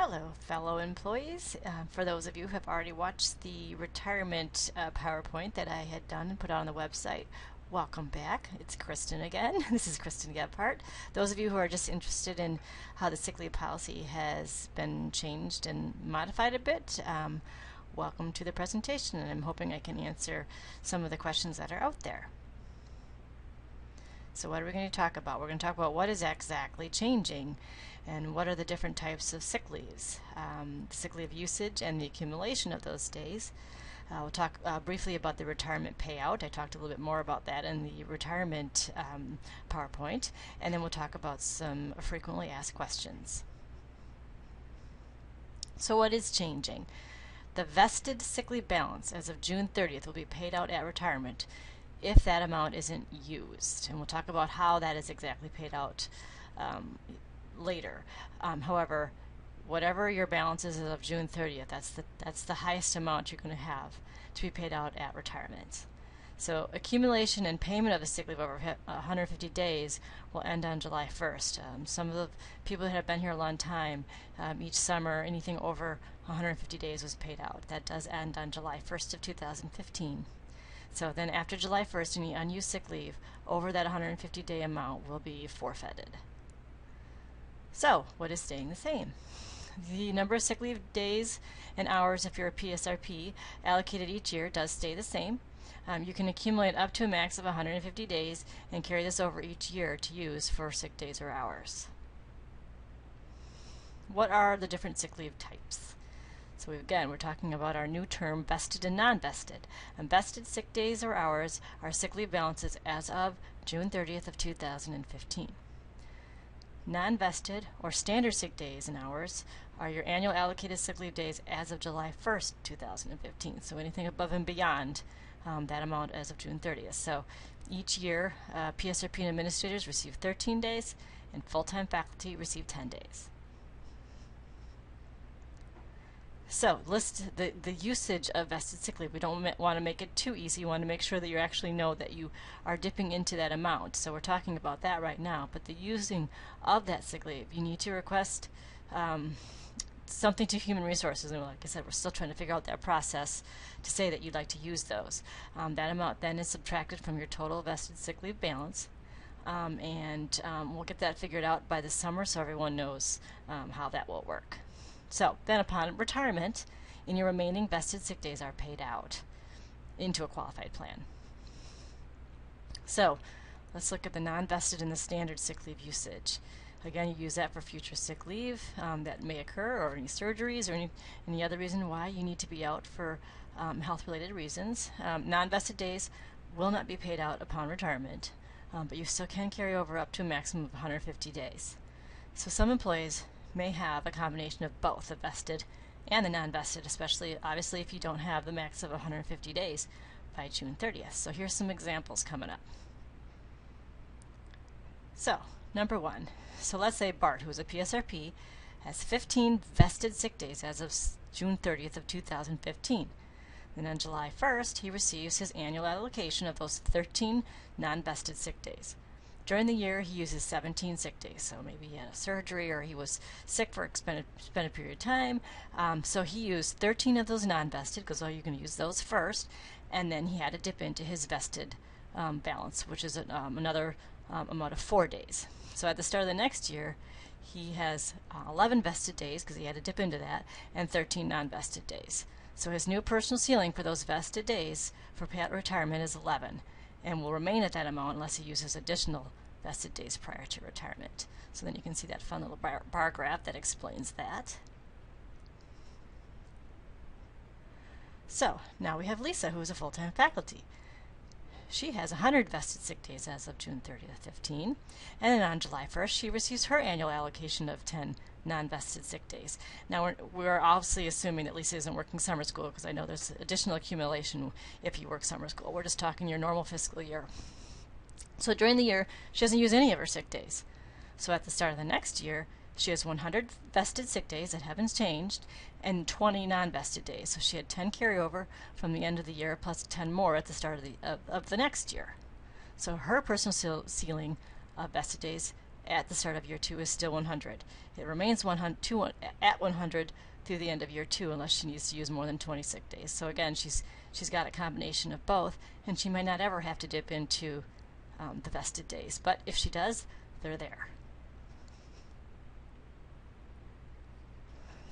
Hello, fellow employees. For those of you who have already watched the retirement PowerPoint that I had done and put on the website, welcome back. It's Kristen again. This is Kristen Gebhardt. Those of you who are just interested in how the sick leave policy has been changed and modified a bit, welcome to the presentation, and I'm hoping I can answer some of the questions that are out there. So what are we going to talk about? We're going to talk about what is exactly changing and what are the different types of sick leaves, the sick leave usage and the accumulation of those days. We'll talk briefly about the retirement payout. I talked a little bit more about that in the retirement PowerPoint, and then we'll talk about some frequently asked questions. So what is changing? The vested sick leave balance as of June 30th will be paid out at retirement if that amount isn't used, and we'll talk about how that is exactly paid out later. However, whatever your balance is as of June 30th, that's the highest amount you're going to have to be paid out at retirement. So accumulation and payment of the sick leave over 150 days will end on July 1st. Some of the people that have been here a long time, each summer anything over 150 days was paid out. That does end on July 1st of 2015. So then after July 1st, any unused sick leave over that 150-day amount will be forfeited. So what is staying the same? The number of sick leave days and hours if you're a PSRP allocated each year does stay the same. You can accumulate up to a max of 150 days and carry this over each year to use for sick days or hours. What are the different sick leave types? So again, we're talking about our new term, vested and non-vested. And vested sick days or hours are sick leave balances as of June 30th of 2015. Non-vested or standard sick days and hours are your annual allocated sick leave days as of July 1st, 2015. So anything above and beyond that amount as of June 30th. So each year, PSRP and administrators receive 13 days, and full-time faculty receive 10 days. So list the usage of vested sick leave. We don't want to make it too easy. You want to make sure that you actually know that you are dipping into that amount. So we're talking about that right now. But the using of that sick leave, you need to request something to Human Resources. And like I said, we're still trying to figure out that process to say that you'd like to use those. That amount then is subtracted from your total vested sick leave balance. We'll get that figured out by the summer so everyone knows how that will work. So then upon retirement, any remaining vested sick days are paid out into a qualified plan. So let's look at the non-vested and the standard sick leave usage. Again, you use that for future sick leave that may occur, or any surgeries, or any other reason why you need to be out for health-related reasons. Non-vested days will not be paid out upon retirement, but you still can carry over up to a maximum of 150 days. So some employees may have a combination of both, the vested and the non-vested, especially obviously if you don't have the max of 150 days by June 30th. So here's some examples coming up. So number one, so let's say Bart, who is a PSRP, has 15 vested sick days as of June 30th of 2015. And on July 1st, he receives his annual allocation of those 13 non-vested sick days. During the year, he uses 17 sick days, so maybe he had a surgery or he was sick for an extended period of time. So he used 13 of those non-vested, because you're going to use those first, and then he had to dip into his vested balance, which is another amount of 4 days. So at the start of the next year, he has 11 vested days, because he had to dip into that, and 13 non-vested days. So his new personal ceiling for those vested days for payout retirement is 11. And will remain at that amount unless he uses additional vested days prior to retirement. So then you can see that fun little bar graph that explains that. So now we have Lisa, who is a full-time faculty. She has 100 vested sick days as of June 30th, 15, and then on July 1st she receives her annual allocation of 10 non-vested sick days. Now we're obviously assuming that Lisa isn't working summer school, because I know there's additional accumulation if you work summer school. We're just talking your normal fiscal year. So during the year she doesn't use any of her sick days. So at the start of the next year she has 100 vested sick days that haven't changed and 20 non-vested days. So she had 10 carryover from the end of the year plus 10 more at the start of the next year. So her personal ceiling of vested days at the start of year 2 is still 100. It remains 100 at 100 through the end of year 2 unless she needs to use more than 20 sick days. So again, she's got a combination of both, and she might not ever have to dip into the vested days, but if she does, they're there.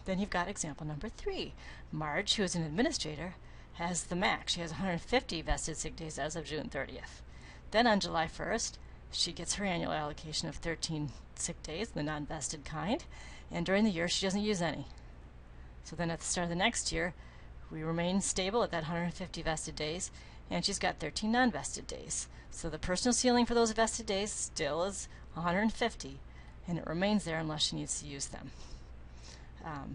Then you've got example number 3. Marge, who is an administrator, has the max. She has 150 vested sick days as of June 30th. Then on July 1st, she gets her annual allocation of 13 sick days, the non-vested kind, and during the year she doesn't use any. So then at the start of the next year, we remain stable at that 150 vested days, and she's got 13 non-vested days. So the personal ceiling for those vested days still is 150, and it remains there unless she needs to use them.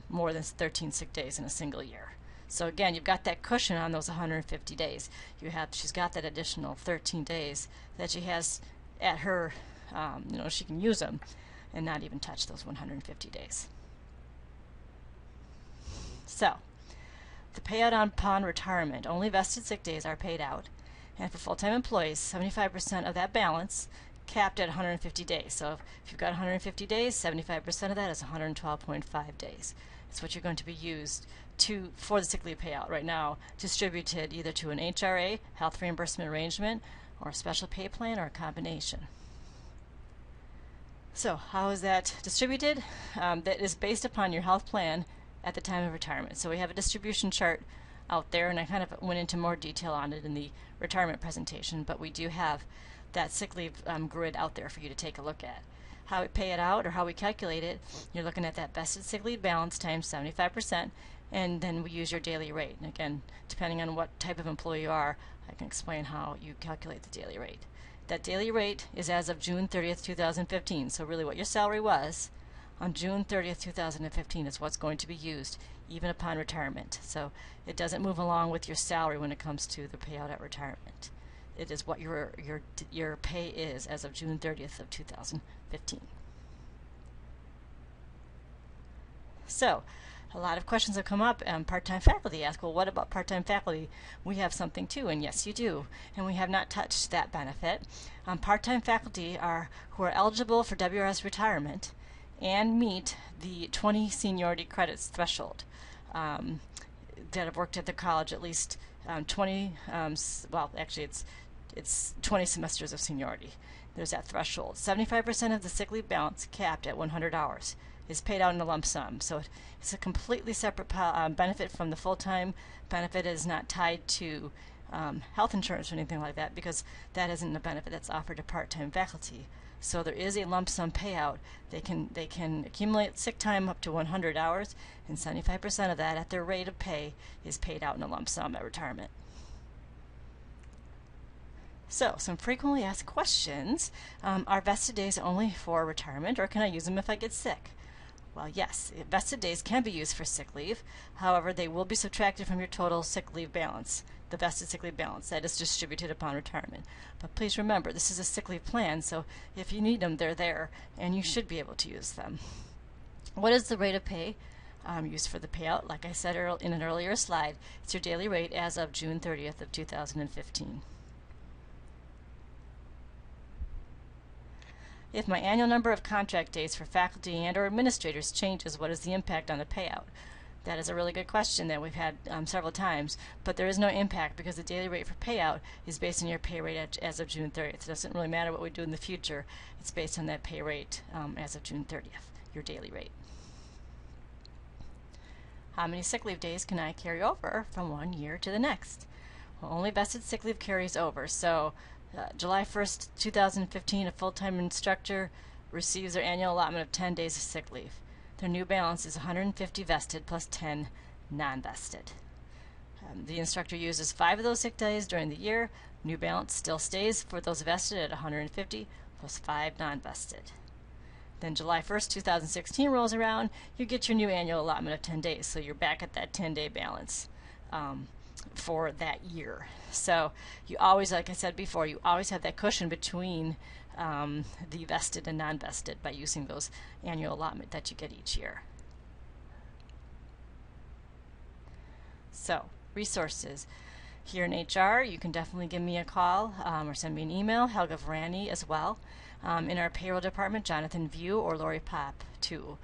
More than 13 sick days in a single year. So again, you've got that cushion on those 150 days. She's got that additional 13 days that she has at her, she can use them and not even touch those 150 days. So, the payout upon retirement, only vested sick days are paid out, and for full-time employees, 75% of that balance capped at 150 days. So if you've got 150 days, 75% of that is 112.5 days. It's what you're going to be used for the sick leave payout right now, distributed either to an HRA, health reimbursement arrangement, or a special pay plan, or a combination. So how is that distributed? That is based upon your health plan at the time of retirement. So we have a distribution chart out there, and I kind of went into more detail on it in the retirement presentation, but we do have that sick leave grid out there for you to take a look at. How we pay it out, or how we calculate it, you're looking at that vested sick leave balance times 75%, and then we use your daily rate. And again, depending on what type of employee you are, I can explain how you calculate the daily rate. That daily rate is as of June 30th, 2015. So really what your salary was on June 30th, 2015 is what's going to be used even upon retirement. So it doesn't move along with your salary when it comes to the payout at retirement. It is what your pay is as of June 30th of 2015. So, a lot of questions have come up, and part-time faculty ask, well, what about part-time faculty? We have something too, and yes, you do. And we have not touched that benefit. Part-time faculty who are eligible for WRS retirement and meet the 20 seniority credits threshold that have worked at the college at least 20, well, actually it's 20 semesters of seniority. There's that threshold. 75% of the sick leave balance, capped at 100 hours, is paid out in a lump sum. So it's a completely separate benefit from the full-time benefit. It is not tied to health insurance or anything like that, because that isn't a benefit that's offered to part-time faculty. So there is a lump sum payout. They can accumulate sick time up to 100 hours, and 75% of that at their rate of pay is paid out in a lump sum at retirement. So, some frequently asked questions. Are vested days only for retirement, or can I use them if I get sick? Well, yes, vested days can be used for sick leave. However, they will be subtracted from your total sick leave balance, the vested sick leave balance that is distributed upon retirement. But please remember, this is a sick leave plan, so if you need them, they're there, and you should be able to use them. What is the rate of pay used for the payout? Like I said in an earlier slide, it's your daily rate as of June 30th of 2015. If my annual number of contract days for faculty and or administrators changes, what is the impact on the payout? That is a really good question that we've had several times, but there is no impact because the daily rate for payout is based on your pay rate as of June 30th. It doesn't really matter what we do in the future. It's based on that pay rate as of June 30th, your daily rate. How many sick leave days can I carry over from one year to the next? Well, only vested sick leave carries over. So July 1st, 2015, a full-time instructor receives their annual allotment of 10 days of sick leave. Their new balance is 150 vested plus 10 non-vested. The instructor uses 5 of those sick days during the year. New balance still stays for those vested at 150 plus 5 non-vested. Then July 1st, 2016 rolls around, you get your new annual allotment of 10 days. So you're back at that 10-day balance for that year. So you always, like I said before, you always have that cushion between the vested and non-vested by using those annual allotment that you get each year. So, resources. Here in HR, you can definitely give me a call or send me an email, Helga Varani as well. in our payroll department, Jonathan View or Lori Pop too.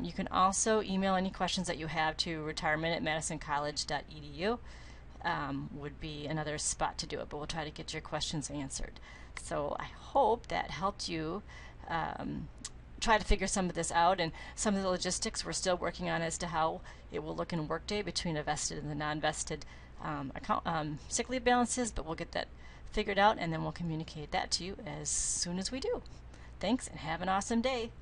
You can also email any questions that you have to retirement@madisoncollege.edu. Would be another spot to do it, but we'll try to get your questions answered. So I hope that helped you try to figure some of this out, and some of the logistics we're still working on as to how it will look in Workday between a vested and the non-vested sick leave balances, but we'll get that figured out and then we'll communicate that to you as soon as we do. Thanks and have an awesome day.